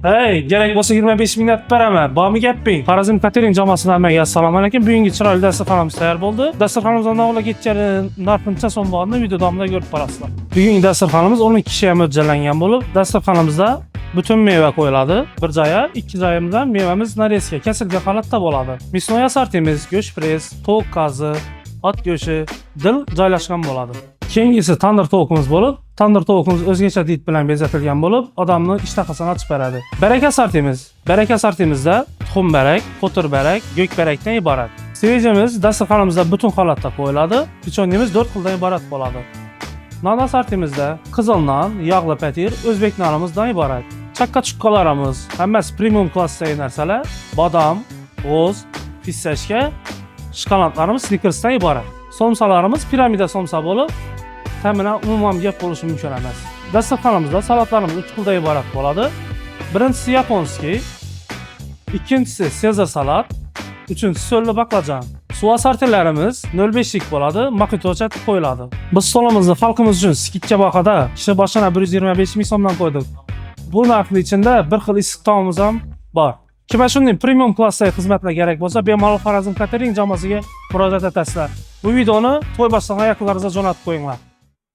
Hey, gerek bo'lsa 25 mingdan beraman. Bormi gaping? Xorazm Catering jamoasidan hammaga assalomu alaykum. Bugungi chiroyli dasturxonimiz tayyor bo'ldi. Dasturxonimizdan navla ketgani narxincha so'm borni video davomida ko'rib borasizlar. Bugungi dasturxonimiz 12 kishiga mo'ljallangan bo'lib, dasturxonimizda butun meva qo'yiladi. Bir joyga, ikki joyimizdan mevamiz narezga kesilgan holatda bo'ladi. Мясной assortimiz, go'sht pres, tovuq qazi, ot go'shti, dil joylashgan bo'ladi. Keyingisi tandir tovuqimiz bo'lib, tandir tovuqimiz o'zgacha did bilan bezatilgan bo'lib, odamning ishtahasini ochib beradi. Barak assortimiz. Barak assortimizda tuxum barak, qo'tir barak, go'k barakdan iborat. Svejimiz dasturxonimizda butun holatda qo'yiladi. Pichonyemiz 4 xildan iborat bo'ladi. Non assortimizda qizil non, yog'li patir, o'zbek nonimizdan iborat. Chakka chuqqalarimiz hammasi premium klassdagi narsalar, bodom, g'oz, fissashka, shokoladlarimiz Snickersdan iborat. Somsalarimiz piramida somsa bo'lib, ta'minan umuman gap bo'lishi mumkin emas. Dasturxonimizda salatlarimiz 3 xildan iborat bo'ladi. Birinchisi yaponskiy, ikkinchisi Sezar salat, uchinchisi so'lli baqlajon. Suv assortilarimiz 0,5 lik bo'ladi, makitocha qo'yiladi. Biz stolimizni xalqimiz uchun skidga bahada kishi boshiga 125 ming so'mdan qo'ydik. Bu narxning ichida bir xil issiq taomimiz ham bor. Kim shunday premium klassdagi xizmatlar kerak bo'lsa, bemalol Xorazm Catering jamoasiga murojaat etasizlar. Bu videoni to'y boshlangan yaqinlaringizga jo'natib qo'yinglar.